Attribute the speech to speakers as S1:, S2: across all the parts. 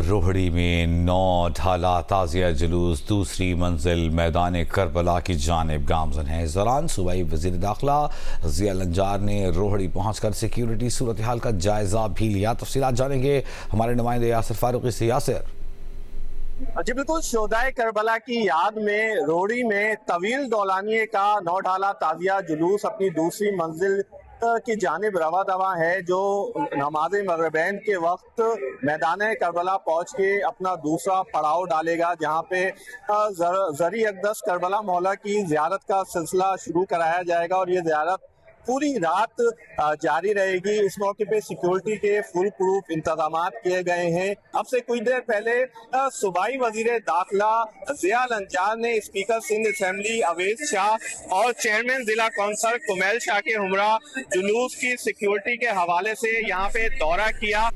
S1: روہڑی میں 9 ڈھالا تعزیہ جلوس دوسری منزل میدان کربلا کی جانب گامزن ہے۔ اس دوران صوبائی وزیر داخلہ ضیاء الانجار نے روہڑی پہنچ کر سیکیورٹی صورتحال کا جائزہ بھی لیا۔ تفصیلات جانیں گے ہمارے نمائندے یاسر فاروقی سے۔ یاسر
S2: جی بالکل، شہدائے کربلا کی یاد میں روہڑی میں طویل دولانیے کا 9 ڈھالا تعزیہ جلوس اپنی دوسری منزل کی جانب رواں دواں ہے، جو نماز مغربین کے وقت میدان کربلا پہنچ کے اپنا دوسرا پڑاؤ ڈالے گا، جہاں پہ زرعی اقدس کربلا مولا کی زیارت کا سلسلہ شروع کرایا جائے گا اور یہ زیارت پوری رات جاری رہے گی۔ اس موقع پہ سیکیورٹی کے فل پروف انتظامات کیے گئے ہیں۔ اب سے کچھ دیر پہلے صوبائی وزیر داخلہ ضیاء الانجار نے اسپیکر سندھ اسمبلی اویس شاہ اور چیئرمین ضلع کونسل کمیل شاہ کے ہمراہ جلوس کی سیکیورٹی کے حوالے سے یہاں پہ دورہ کیا۔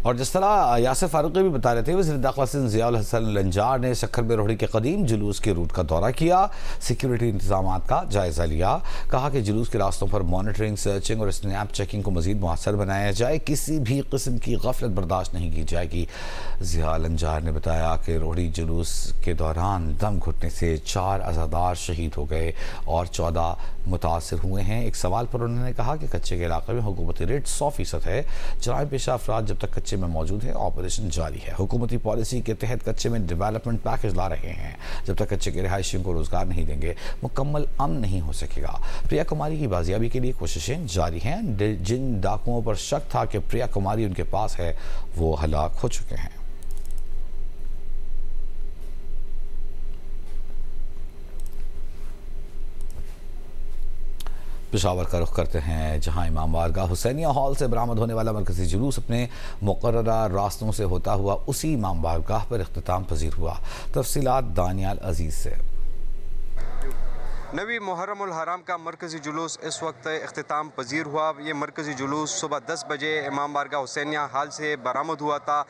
S1: اور جس طرح یاسر فاروقی بھی بتا رہے تھے، وزیر داخلہ سندھ ضیاء الانجار نے سکھر میں روہڑی کے قدیم جلوس کے روٹ کا دورہ کیا، سیکیورٹی انتظامات کا جائزہ لیا، کہا کہ جلوس کے راستوں پر مانیٹرنگ، سرچنگ اور اسنیپ چیکنگ کو مزید مؤثر بنایا جائے، کسی بھی قسم کی غفلت برداشت نہیں کی جائے گی۔ ضیاء الانجار نے بتایا کہ روہڑی جلوس کے دوران دم گھٹنے سے 4 عزادار شہید ہو گئے اور 14 متاثر ہوئے ہیں۔ ایک سوال پر انہوں نے کہا کہ کچے کے علاقے میں حکومتی ریٹ 100% ہے، جرائم پیشہ افراد جب تک کچے میں موجود ہے آپریشن جاری ہے۔ حکومتی پالیسی کے تحت کچے میں ڈیولپمنٹ پیکج لا رہے ہیں، جب تک کچے کے رہائشیوں کو روزگار نہیں دیں گے مکمل امن نہیں ہو سکے گا۔ پریا کماری کی بازیابی کے لیے کوششیں جاری ہیں۔ جن ڈاکوؤں پر شک تھا کہ پریا کماری ان کے پاس ہے، وہ ہلاک ہو چکے ہیں۔ پشاور کا رخ کرتے ہیں، جہاں امام بارگاہ حسینیہ ہال سے برآمد ہونے والا مرکزی جلوس اپنے مقررہ راستوں سے ہوتا ہوا اسی امام بارگاہ پر اختتام پذیر ہوا۔ تفصیلات دانیال عزیز سے۔
S3: نوی محرم الحرام کا مرکزی جلوس اس وقت اختتام پذیر ہوا۔ یہ مرکزی جلوس صبح 10 بجے امام بارگاہ حسینیہ ہال سے برآمد ہوا تھا۔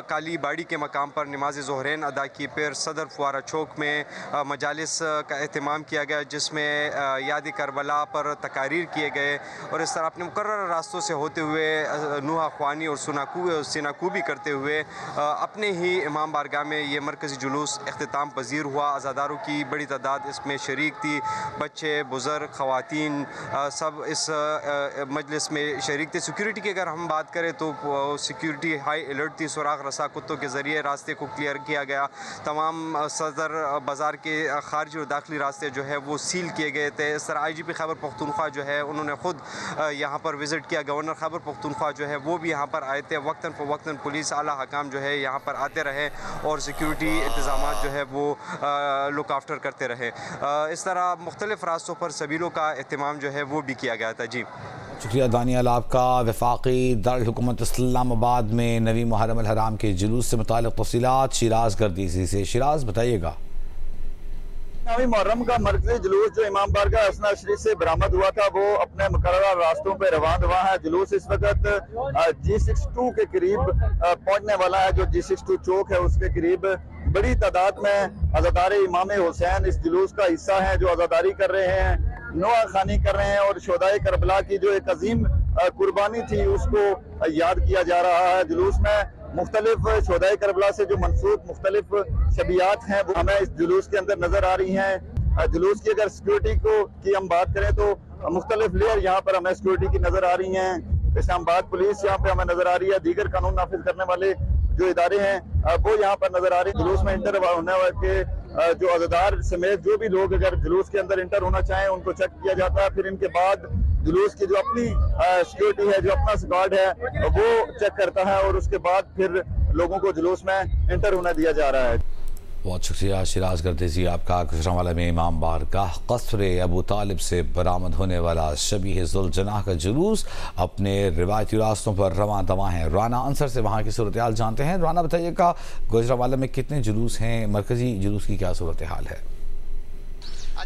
S3: کالی باڑی کے مقام پر نماز ظہرین ادا کی، پھر صدر فوارہ چوک میں مجالس کا اہتمام کیا گیا، جس میں یاد کربلا پر تقاریر کیے گئے، اور اس طرح اپنے مقررہ راستوں سے ہوتے ہوئے نوحہ خوانی اور سیناکوبی کرتے ہوئے اپنے ہی امام بارگاہ میں یہ مرکزی جلوس اختتام پذیر ہوا۔ عزاداروں کی بڑی تعداد اس میں شریک تھی، بچے، بزرگ، خواتین سب اس مجلس میں شریک تھے۔ سیکیورٹی کی اگر ہم بات کریں تو سیکیورٹی ہائی الرٹ تھی، سوراخ رسا کتوں کے ذریعے راستے کو کلیئر کیا گیا۔ تمام صدر بازار کے خارجی اور داخلی راستے جو ہے وہ سیل کیے گئے تھے۔ اس طرح IGP خیبر پختونخوا جو ہے انہوں نے خود یہاں پر وزٹ کیا، گورنر خیبر پختونخوا جو ہے وہ بھی یہاں پر آئے تھے۔ وقتاً فوقتاً پولیس اعلیٰ حکام جو ہے یہاں پر آتے رہے اور سیکیورٹی انتظامات جو ہے وہ لک آفٹر کرتے رہے۔ اس طرح مختلف راستوں پر سبیلوں کا اہتمام جو ہے وہ بھی کیا گیا تھا۔ جی
S1: شکریہ دانیال آپ کا۔ وفاقی دارالحکومت اسلام آباد میں نوی محرم الحرام کے جلوس سے متعلق تفصیلات شیراز گردیسی سے۔ شیراز بتائیے گا۔
S4: نوی محرم کا مرکزی جلوس جو امام بارگاہ حسنہ شریف سے برآمد ہوا تھا، وہ اپنے مقررہ راستوں پہ رواں دواں ہے۔ جلوس اس وقت G62 کے قریب پہنچنے والا ہے، جو G62 چوک ہے اس کے قریب بڑی تعداد میں عزادار امام حسین اس جلوس کا حصہ ہیں، جو عزاداری کر رہے ہیں، نوحہ خوانی کر رہے ہیں اور شہدائے کربلا کی جو ایک عظیم قربانی تھی اس کو یاد کیا جا رہا ہے۔ جلوس میں مختلف شہدائے کربلا سے جو منسوب مختلف شبیات ہیں وہ ہمیں اس جلوس کے اندر نظر آ رہی ہیں۔ جلوس کی اگر سیکیورٹی کی ہم بات کریں تو مختلف لیئر یہاں پر ہمیں سیکیورٹی کی نظر آ رہی ہیں۔ اسلام آباد پولیس یہاں پہ ہمیں نظر آ رہی ہے، دیگر قانون نافذ کرنے والے جو ادارے ہیں وہ یہاں پر نظر آ رہے ہیں۔ جلوس میں انٹر ہونے والے جو عزادار سمیت جو بھی لوگ اگر جلوس کے اندر انٹر ہونا چاہیں ان کو چیک کیا جاتا ہے، پھر ان کے بعد جلوس کی جو اپنی سیکیورٹی ہے، جو اپنا اسکواڈ ہے وہ چیک کرتا ہے اور اس کے بعد پھر لوگوں کو جلوس میں انٹر ہونا دیا جا رہا ہے۔
S1: بہت شکریہ شیراز گردیسی آپ کا۔ گوجرانوالہ میں امام بارگاہ قصر ابو طالب سے برآمد ہونے والا شبیہ ذوالجناح کا جلوس اپنے روایتی راستوں پر رواں دواں ہے۔ رانا انصر سے وہاں کی صورتحال جانتے ہیں۔ رانا بتائیے گا، گوجرانوالہ میں کتنے جلوس ہیں، مرکزی جلوس کی کیا صورتحال ہے؟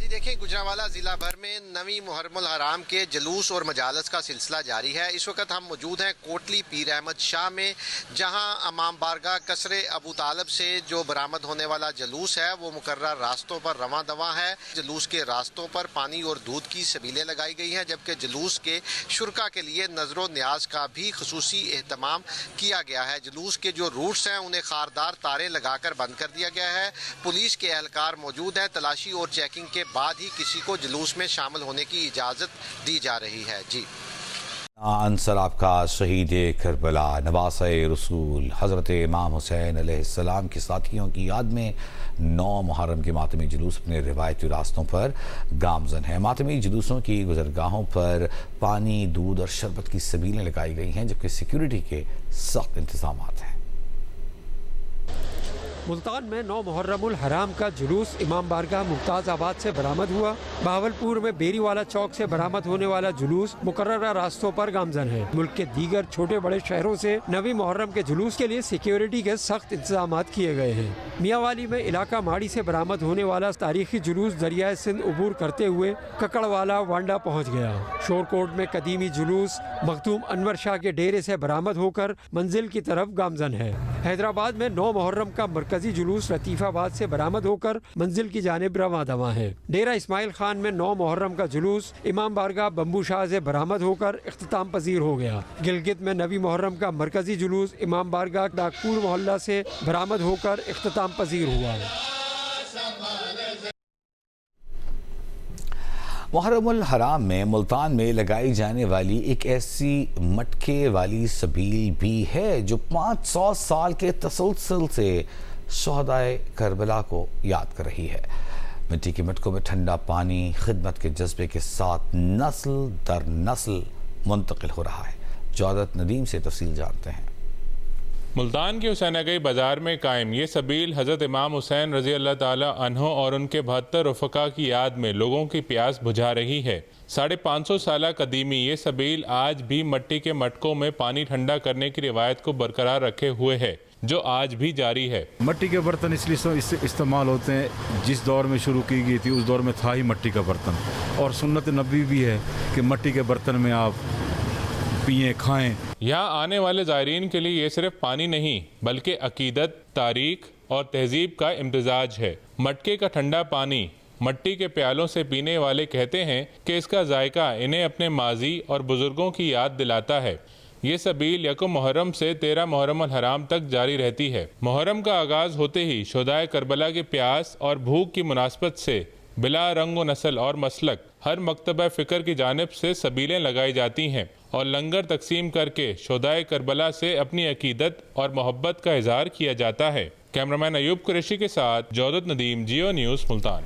S5: جی دیکھیں گجرانوالہ ضلع بھر میں نویں محرم الحرام کے جلوس اور مجالس کا سلسلہ جاری ہے. اس وقت ہم موجود ہیں کوٹلی پیر احمد شاہ میں، جہاں امام بارگاہ قصر ابو طالب سے جو برآمد ہونے والا جلوس ہے وہ مقررہ راستوں پر رواں دواں ہے. جلوس کے راستوں پر پانی اور دودھ کی سبیلیں لگائی گئی ہیں، جبکہ جلوس کے شرکا کے لیے نظر و نیاز کا بھی خصوصی اہتمام کیا گیا ہے. جلوس کے جو روٹس ہیں انہیں خاردار تاریں لگا کر بند کر دیا گیا ہے. پولیس کے اہلکار موجود ہیں. تلاشی اور چیکنگ کے بعد ہی کسی کو جلوس میں شامل ہونے کی اجازت دی جا رہی ہے. جی
S1: انصر آپ کا شہید کربلا نواسہ رسول حضرت امام حسین علیہ السلام کے ساتھیوں کی یاد میں 9 محرم کے ماتمی جلوس اپنے روایتی راستوں پر گامزن ہے. ماتمی جلوسوں کی گزرگاہوں پر پانی، دودھ اور شربت کی سبیلیں لگائی گئی ہیں، جبکہ سیکیورٹی کے سخت انتظامات ہیں.
S6: ملتان میں 9 محرم الحرام کا جلوس امام بارگاہ ممتاز آباد سے برآمد ہوا. بہاولپور میں بیری والا چوک سے برآمد ہونے والا جلوس مقررہ راستوں پر گامزن ہے. ملک کے دیگر چھوٹے بڑے شہروں سے نویں محرم کے جلوس کے لیے سیکیورٹی کے سخت انتظامات کیے گئے ہیں. میاں والی میں علاقہ ماڑی سے برآمد ہونے والا تاریخی جلوس دریائے سندھ عبور کرتے ہوئے ککڑ والا وانڈا پہنچ گیا. شورکوٹ میں قدیمی جلوس مخدوم انور شاہ کے ڈیرے سے برآمد ہو کر منزل کی طرف گامزن ہے. حیدرآباد میں 9 محرم کا مرکزی جلوس لطیف آباد سے برآمد ہو کر منزل کی جانب رواں دواں ہے. ڈیرہ اسماعیل خان میں 9 محرم کا جلوس امام بارگاہ بمبو شاہ سے برآمد ہو کر اختتام پذیر ہو گیا. گلگت میں نویں محرم کا مرکزی جلوس امام بارگاہ ڈاکپور محلہ سے برآمد ہو کر اختتام پذیر ہوا.
S1: محرم الحرام میں ملتان میں لگائی جانے والی ایک ایسی مٹکے والی سبیل بھی ہے جو 500 سال کے تسلسل سے شہدائے کربلا کو یاد کر رہی ہے. مٹی کے مٹکوں میں ٹھنڈا پانی خدمت کے جذبے کے ساتھ نسل در نسل منتقل ہو رہا ہے. جودت ندیم سے تفصیل جانتے ہیں.
S7: ملتان کے حسین اگئی بازار میں قائم یہ سبیل حضرت امام حسین رضی اللہ تعالی عنہ اور ان کے 72 رفقا کی یاد میں لوگوں کی پیاس بجھا رہی ہے. 550 سالہ قدیمی یہ سبیل آج بھی مٹی کے مٹکوں میں پانی ٹھنڈا کرنے کی روایت کو برقرار رکھے ہوئے ہے، جو آج بھی جاری ہے.
S8: مٹی کے برتن اس لیے استعمال ہوتے ہیں، جس دور میں شروع کی گئی تھی اس دور میں تھا ہی مٹی کا برتن، اور سنت نبی بھی ہے کہ مٹی کے برتن میں آپ پئیں کھائیں.
S7: یہاں آنے والے زائرین کے لیے یہ صرف پانی نہیں بلکہ عقیدت، تاریخ اور تہذیب کا امتزاج ہے. مٹکے کا ٹھنڈا پانی مٹی کے پیالوں سے پینے والے کہتے ہیں کہ اس کا ذائقہ انہیں اپنے ماضی اور بزرگوں کی یاد دلاتا ہے. یہ سبیل 1 محرم سے 13 محرم الحرام تک جاری رہتی ہے. محرم کا آغاز ہوتے ہی شہدائے کربلا کی پیاس اور بھوک کی مناسبت سے بلا رنگ و نسل اور مسلک ہر مکتبہ فکر کی جانب سے سبیلیں لگائی جاتی ہیں اور لنگر تقسیم کر کے شہدائے کربلا سے اپنی عقیدت اور محبت کا اظہار کیا جاتا ہے. کیمرامین ایوب قریشی کے ساتھ جودت ندیم، جیو نیوز ملتان.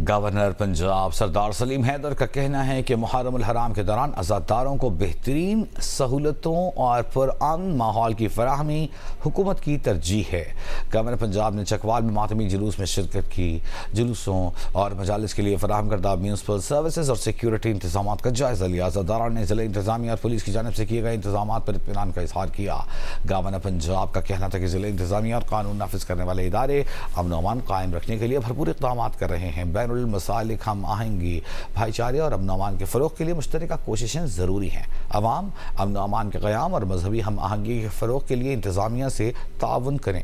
S1: گورنر پنجاب سردار سلیم حیدر کا کہنا ہے کہ محرم الحرام کے دوران عزاداروں کو بہترین سہولتوں اور پرامن ماحول کی فراہمی حکومت کی ترجیح ہے. گورنر پنجاب نے چکوال میں ماتمی جلوس میں شرکت کی. جلوسوں اور مجالس کے لیے فراہم کردہ میونسپل سروسز اور سیکیورٹی انتظامات کا جائزہ لیا. عزاداران نے ضلع انتظامیہ اور پولیس کی جانب سے کیے گئے انتظامات پر اطمینان کا اظہار کیا. گورنر پنجاب کا کہنا تھا کہ ضلع انتظامیہ اور قانون نافذ کرنے والے ادارے امن و امان قائم رکھنے کے لیے بھرپور اقدامات کر رہے ہیں. بین المسالک ہم آہنگی، بھائی چارے اور امن و امان کے فروغ کے لیے مشترکہ کوششیں ضروری ہیں. عوام امن و امان کے قیام اور مذہبی ہم آہنگی کے فروغ کے لیے انتظامیہ سے تعاون کریں.